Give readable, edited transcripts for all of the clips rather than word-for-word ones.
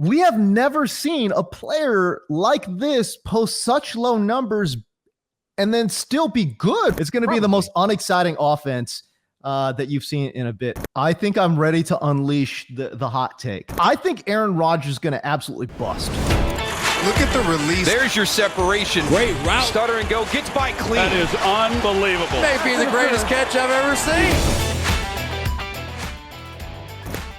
We have never seen a player like this post such low numbers and then still be good. It's going to be the most unexciting offense that you've seen in a bit. I think I'm ready to unleash the hot take. I think Aaron Rodgers is going to absolutely bust. Look at the release. There's your separation. Great route. Stutter and go. Gets by clean. That is unbelievable. Maybe the greatest catch I've ever seen.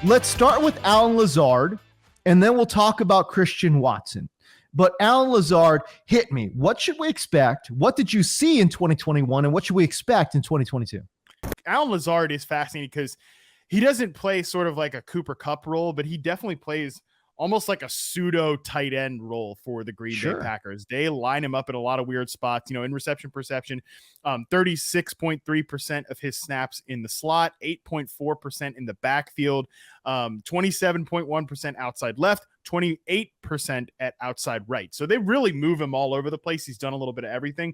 Let's start with Alan Lazard, and then we'll talk about Christian Watson. But Alan Lazard, hit me. What should we expect? What did you see in 2021, and what should we expect in 2022? Alan Lazard is fascinating because he doesn't play sort of like a Cooper Kupp role, but he definitely plays almost like a pseudo tight end role for the Green Bay Packers. They line him up in a lot of weird spots, in reception perception, 36.3% of his snaps in the slot, 8.4% in the backfield, 27.1% outside left, 28% at outside right. So they really move him all over the place. He's done a little bit of everything.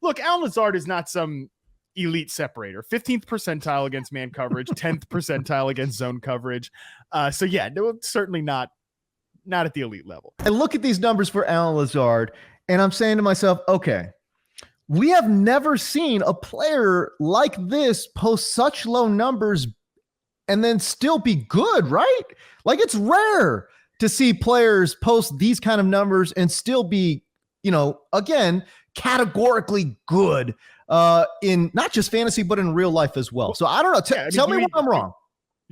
Look, Alan Lazard is not some elite separator. 15th percentile against man coverage, 10th percentile against zone coverage. So yeah, no, certainly not at the elite level. I look at these numbers for Alan Lazard, and I'm saying to myself, okay, we have never seen a player like this post such low numbers and then still be good, right? Like, it's rare to see players post these kind of numbers and still be, again, categorically good in not just fantasy, but in real life as well. So I don't know. Tell me when I'm wrong.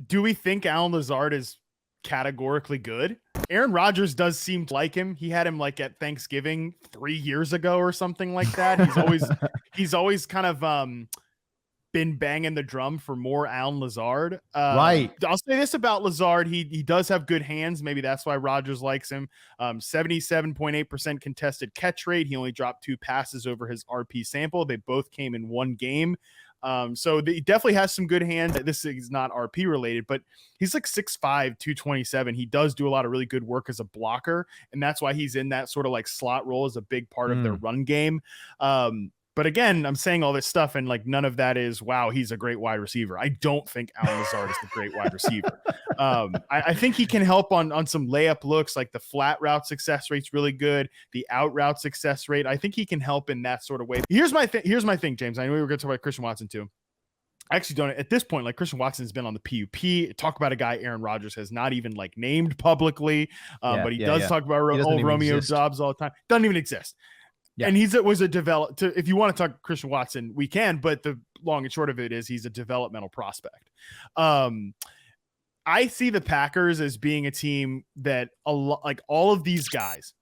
Do we think Alan Lazard is categorically good? Aaron Rodgers does seem like him. He had him like at Thanksgiving 3 years ago or something like that. He's always kind of been banging the drum for more Alan Lazard. Right. I'll say this about Lazard. He does have good hands. Maybe that's why Rodgers likes him. 77.8% contested catch rate. He only dropped 2 passes over his RP sample. They both came in one game. So he definitely has some good hands. This is not RP related, but he's like 6'5", 227. He does do a lot of really good work as a blocker, and that's why he's in that sort of like slot role as a big part of their run game. But again, I'm saying all this stuff, and like none of that is, wow, he's a great wide receiver. I don't think Alan Lazard is the great wide receiver. I think he can help on some layup looks, like the flat route success rate's really good. The out route success rate, I think he can help in that sort of way. Here's my thing, James. I know we were going to talk about Christian Watson too. I actually don't, at this point, like Christian Watson has been on the PUP. Talk about a guy Aaron Rodgers has not even like named publicly, but he does talk about Romeo Dobbs all the time. Doesn't even exist. Yeah. And was a if you want to talk Christian Watson, we can, but the long and short of it is he's a developmental prospect. I see the Packers as being a team that like all of these guys,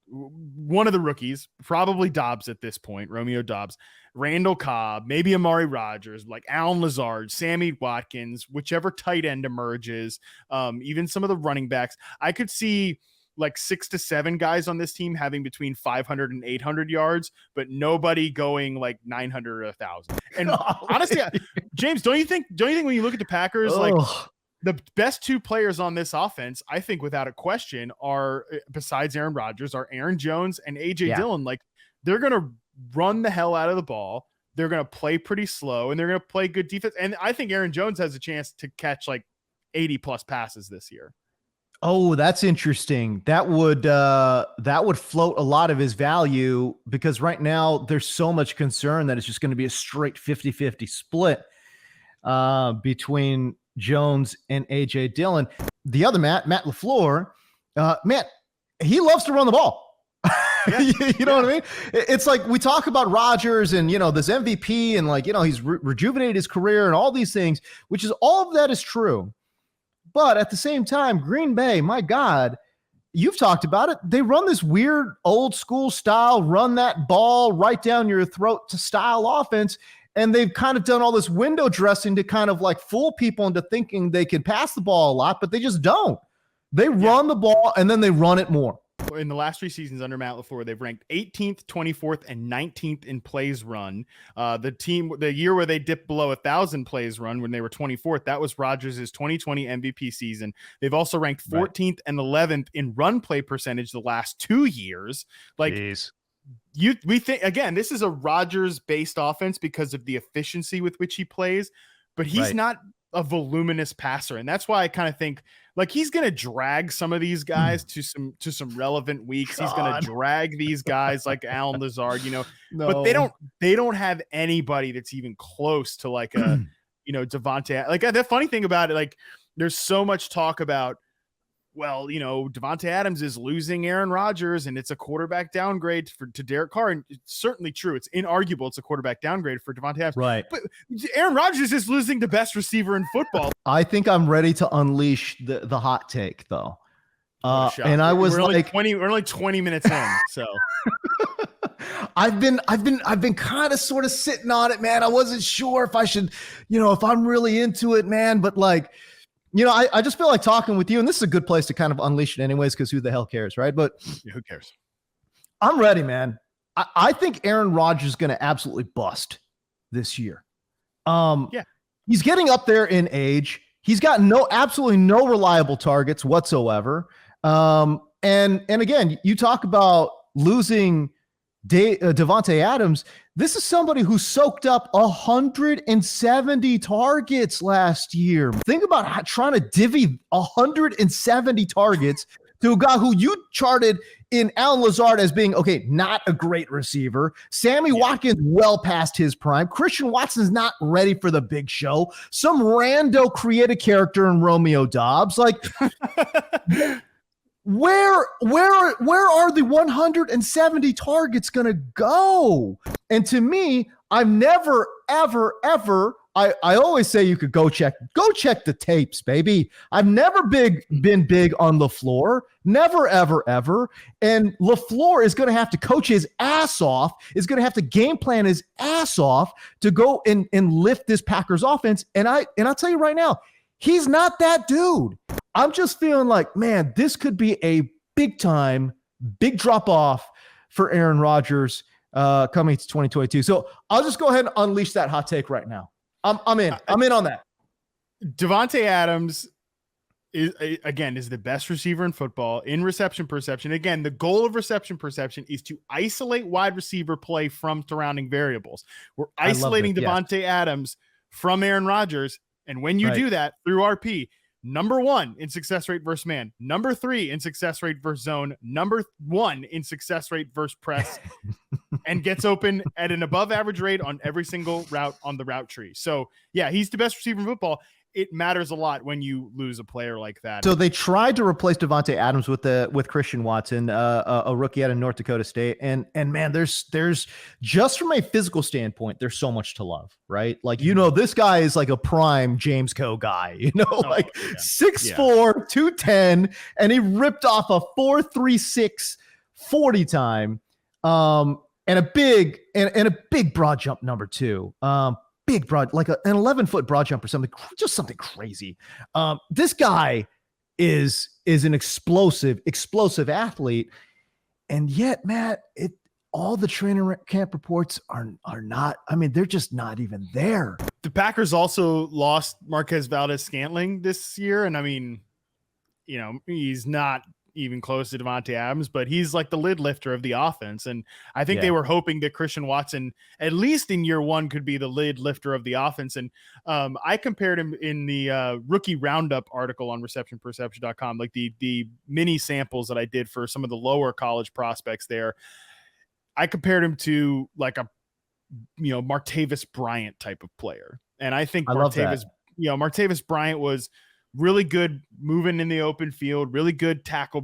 one of the rookies, probably Dobbs at this point, Romeo Dobbs, Randall Cobb, maybe Amari Rodgers, like Alan Lazard, Sammy Watkins, whichever tight end emerges, even some of the running backs. I could see like 6 to 7 guys on this team having between 500 and 800 yards, but nobody going like 900 or 1,000. And honestly, James, don't you think when you look at the Packers, like the best 2 players on this offense, I think without a question are, besides Aaron Rodgers, are Aaron Jones and AJ Dillon. Like, they're going to run the hell out of the ball. They're going to play pretty slow, and they're going to play good defense. And I think Aaron Jones has a chance to catch like 80 plus passes this year. Oh, that's interesting. That would float a lot of his value, because right now there's so much concern that it's just going to be a straight 50-50 split between Jones and AJ Dillon. The other Matt LaFleur, he loves to run the ball. Yeah. you know what I mean? It's like we talk about Rodgers and, this MVP and like, he's rejuvenated his career and all these things, which is all of that is true. But at the same time, Green Bay, my God, you've talked about it. They run this weird old school style, run that ball right down your throat to style offense. And they've kind of done all this window dressing to kind of like fool people into thinking they can pass the ball a lot, but they just don't. They run the ball and then they run it more. In the last 3 seasons under Matt LaFleur, they've ranked 18th, 24th, and 19th in plays run. The year where they dipped below 1,000 plays run when they were 24th, that was Rodgers' 2020 MVP season. They've also ranked 14th and 11th in run play percentage the last 2 years. Like, we think, again, this is a Rodgers-based offense because of the efficiency with which he plays, but he's not a voluminous passer. And that's why I kind of think like he's going to drag some of these guys to some relevant weeks. He's going to drag these guys like Alan Lazard, but they don't have anybody that's even close to like a, Davante. Like the funny thing about it, like there's so much talk about, well, Davante Adams is losing Aaron Rodgers and it's a quarterback downgrade to Derek Carr. And it's certainly true. It's inarguable. It's a quarterback downgrade for Davante Adams. Right. But Aaron Rodgers is losing the best receiver in football. I think I'm ready to unleash the hot take though. And I was we're like, only 20 minutes in. So I've been kind of sort of sitting on it, man. I wasn't sure if I should, if I'm really into it, man, but like, I just feel like talking with you, and this is a good place to kind of unleash it anyways, because who the hell cares, right? But who cares? I'm ready, man. I think Aaron Rodgers is going to absolutely bust this year. He's getting up there in age. He's got absolutely no reliable targets whatsoever. And again, you talk about losing Davante Adams. This is somebody who soaked up 170 targets last year. Think about trying to divvy 170 targets to a guy who you charted in Alan Lazard as being, not a great receiver. Sammy Watkins well past his prime. Christian Watson's not ready for the big show. Some rando creative character in Romeo Dobbs. Like, Where are the 170 targets going to go? And to me, I've never, ever, I always say you could go check the tapes, baby. I've never been big on LaFleur. Never, ever, ever. And LaFleur is going to have to coach his ass off, is going to have to game plan his ass off to go and lift this Packers offense. And I'll tell you right now, he's not that dude. I'm just feeling like, man, this could be a big drop off for Aaron Rodgers coming to 2022. So I'll just go ahead and unleash that hot take right now. I'm in on that. Davante Adams is the best receiver in football in reception perception. Again, the goal of reception perception is to isolate wide receiver play from surrounding variables. We're isolating Davante Adams from Aaron Rodgers. And when you do that through RP, number 1 in success rate versus man, number 3 in success rate versus zone, number 1 in success rate versus press, and gets open at an above average rate on every single route on the route tree. So yeah, he's the best receiver in football. It matters a lot when you lose a player like that. So they tried to replace Davante Adams with Christian Watson, a rookie out of North Dakota State, and man, there's just from a physical standpoint, there's so much to love, right? Like this guy is like a prime James Koh guy, 6'4", 210, and he ripped off a 4.36 40 time, and a big broad jump number 2. Big broad, like an 11-foot broad jump or something, just something crazy. This guy is an explosive athlete, and yet, Matt, all the training camp reports are not. I mean, they're just not even there. The Packers also lost Marquez Valdez-Scantling this year, and I mean, he's not even close to Davante Adams, but he's like the lid lifter of the offense. And I think they were hoping that Christian Watson, at least in year 1, could be the lid lifter of the offense. And I compared him in the rookie roundup article on receptionperception.com, like the mini samples that I did for some of the lower college prospects there. I compared him to like a, Martavis Bryant type of player. And I think Martavis Bryant was really good moving in the open field, really good tackle,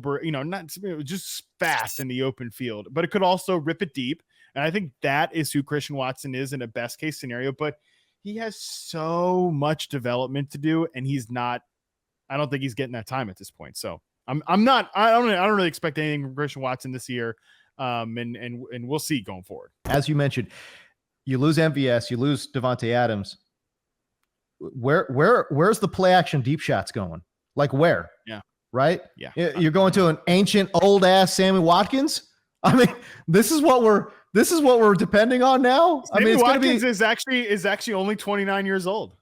just fast in the open field, but it could also rip it deep. And I think that is who Christian Watson is in a best case scenario, but he has so much development to do, and I don't think he's getting that time at this point. So I don't really expect anything from Christian Watson this year. And we'll see going forward. As you mentioned, you lose MVS, you lose Davante Adams. Where's the play action deep shots going? Like where? Yeah. Right? Yeah. You're going to an ancient old ass Sammy Watkins? I mean, this is what we're depending on now. Sammy Watkins is actually only 29 years old.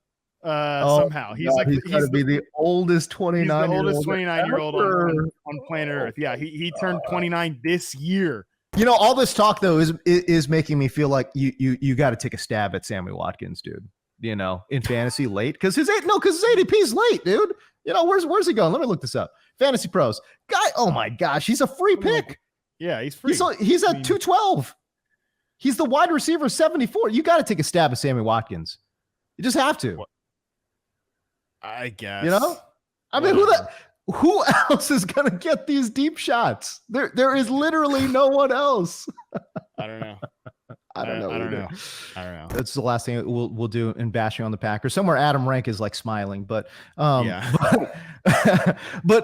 Somehow he's got to be the oldest 29. He's the oldest 29-year-old on planet Earth. Yeah, he turned 29 this year. All this talk though is making me feel like you got to take a stab at Sammy Watkins, dude. in fantasy late because his ADP is late, dude. Where's he going? Let me look this up. Fantasy Pros guy. Oh my gosh, he's a free pick. Yeah, he's free. He's at 212. He's the wide receiver 74. You got to take a stab at Sammy Watkins. You just have to. I guess. I mean, who else is gonna get these deep shots? There is literally no one else. I don't know. I don't know. That's the last thing we'll do in bashing on the Packers. Somewhere Adam Rank is like smiling, but but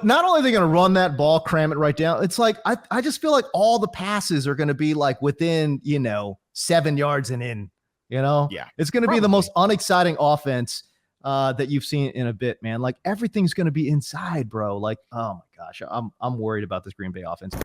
not only are they going to run that ball, cram it right down. It's like I just feel like all the passes are going to be like within 7 yards and in. It's going to be the most unexciting offense that you've seen in a bit, man. Like everything's going to be inside, bro. Like, oh my gosh, I'm worried about this Green Bay offense.